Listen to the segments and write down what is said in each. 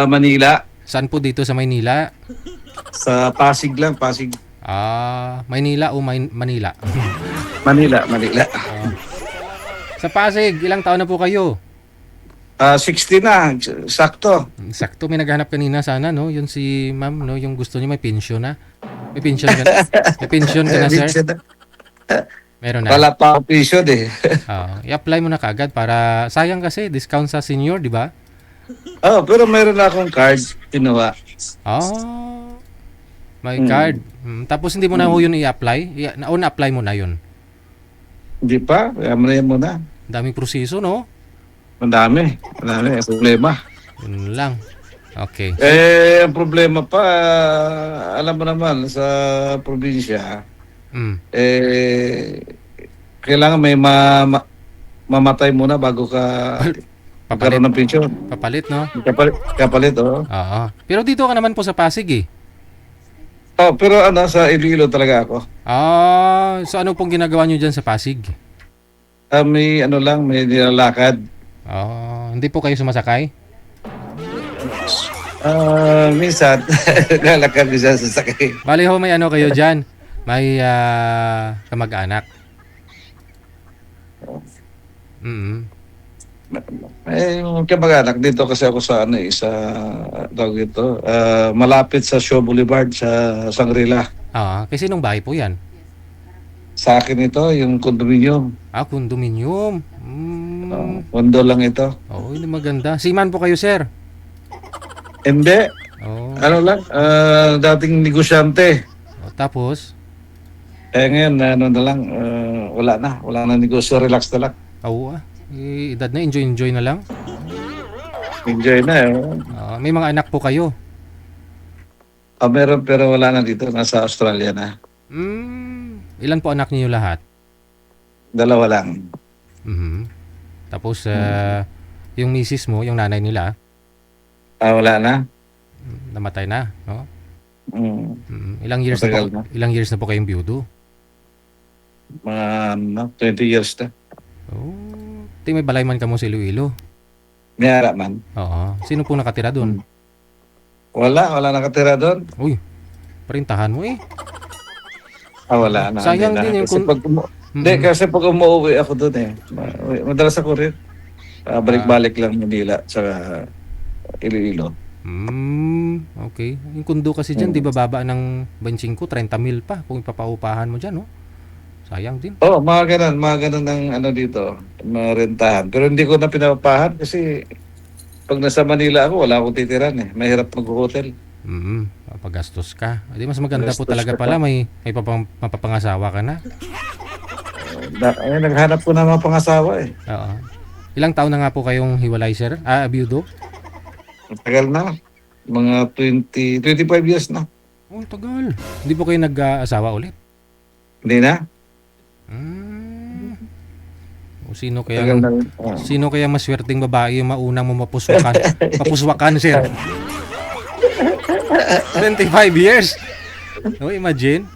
Manila. Saan po dito sa Maynila? Sa Pasig lang, Pasig. Maynila o Manila? Manila, Manila. Sa Pasig, ilang taon na po kayo? 60 na, sakto. Sakto, may naghanap kanina sana, no? Yun si ma'am, no? Yung gusto niya may pension na. May pension ka na? May pension ka na, sir? Meron na. Wala pa ako pension eh. I-apply mo na kagad para sayang kasi discount sa senior, di ba? Pero meron na akong card, kinuha. May card. Tapos hindi mo na ho yun i-apply? Na-apply mo na yun? Hindi pa, kaya mo na yan muna. Daming proseso, no? Madami, problema. Yun lang. Okay. Ang problema pa, alam mo naman, sa probinsya, kailangan may mamatay muna bago ka magkaroon ng pensyon. Papalit, no? Kapalit, oo. Oo. Pero dito ka naman po sa Pasig, eh. Pero sa Iloilo talaga ako. So ano pong ginagawa nyo dyan sa Pasig? May nilalakad. Hindi po kayo sumasakay? Minsan, lalakad ko siya sa sakay. Bali ho, may ano kayo dyan? May kamag-anak. Yung kamag-anak dito kasi ako sa tawag ito, malapit sa Shaw Boulevard sa Sangrila. Kasi sinong bahay po yan? Sa akin ito, yung condominium. Condominium. Condo lang ito. Hindi maganda. Seaman po kayo, sir? Hindi. Dating negosyante. Tapos? Ngayon, wala na negosyo, relax na lang. Edad na, enjoy na lang. Enjoy na may mga anak po kayo? Meron pero wala na dito, nasa Australia na. Ilan po anak niyo lahat? 2 lang. Tapos yung misis mo, yung nanay nila? Wala na. Namatay na, no? Ilang years na po kayong biyudo? Mga 20 years na. May balay man ka mo sa Iloilo? Mayara man. Sino po nakatira doon? Wala nakatira doon. Parintahan mo eh. Wala na. Sayang din yung kasi pag umuwi ako doon madalas ako rin. Balik-balik lang Manila sa Iloilo. Okay. Yung kundo kasi dyan, di ba baba ng 25, 30 mil pa kung ipapaupahan mo dyan, no? Sayang din. Mga ganun ang dito, marentahan. Pero hindi ko na pinapapahan kasi pag nasa Manila ako, wala akong titiran Mahirap mag-hotel. Pagastos ka. Di mas maganda po talaga pala, may mapapangasawa ka na. Naghanap ko na mga pangasawa Ilang taon na nga po kayong hiwalay, sir? Biyudo? Tagal na. Mga 25 years na. Tagal. Hindi po kayo nag-asawa ulit? Hindi na. Sino kaya maswerteng babae yung maunang mo mapuswakan, sir? 25 years? Imagine.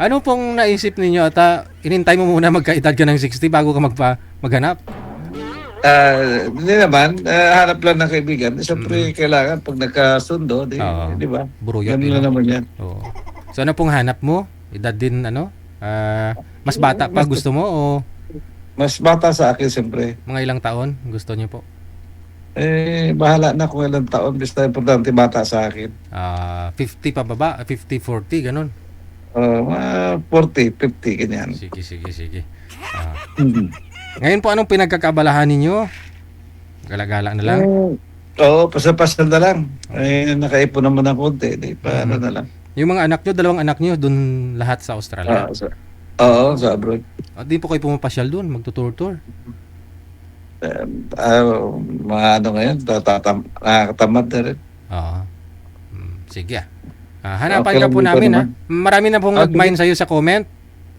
Ano pong naisip ninyo at inintay mo muna magkaedad ka ng 60 bago ka maghanap? Hindi naman, hanap lang ng kaibigan. Siyempre, kailangan pag nagkasundo, di ba? Buruyot. Ganun na naman yan. So ano pong hanap mo? Edad din, mas bata pa gusto mo o? Mas bata sa akin, siyempre. Mga ilang taon gusto niyo po? Bahala na kung ilang taon. Basta importante bata sa akin. 50 pa baba? 50, 40, ganun? 40, 50, ganyan. Sige. Ngayon po, anong pinagkakabalahan ninyo? Gala-gala na lang? Pasal-pasal na lang. Nakaipon naman ng konti. Paano na lang. Yung mga anak nyo, 2 anak nyo, dun lahat sa Australia? Sa abroad. Di po kayo pumapasyal dun, magtutur-tour? Mga ngayon, nakakatamad na rin. Sige. Hanapan ka po namin. Marami na pong nag-mine sa'yo sa comment.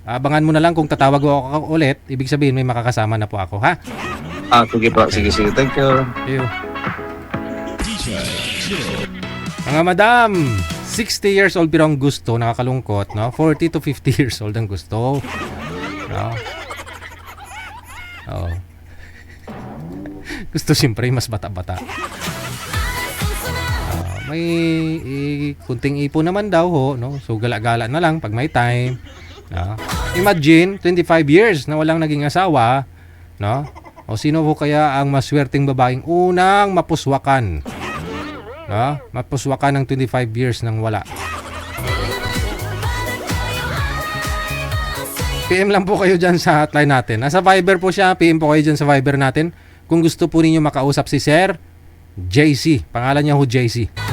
Abangan mo na lang kung tatawag ako ulit. Ibig sabihin may makakasama na po ako, ha? Sige po. Sige. Thank you. Mga madam, 60 years old pero ang gusto, nakakalungkot, no? 40 to 50 years old ang gusto. No? Gusto siyempre mas bata-bata. may kunting ipon naman daw ho, no? So gala-gala na lang pag may time. No? Imagine 25 years na walang naging asawa, no? O sino ho kaya ang maswerteng babaeng unang mapuswakan? No? Mapuswakan ng 25 years nang wala. PM lang po kayo dyan sa hotline natin. Nasa Viber po siya. PM po kayo dyan sa Viber natin. Kung gusto po ninyo makausap si Sir JC. Pangalan niya ho JC.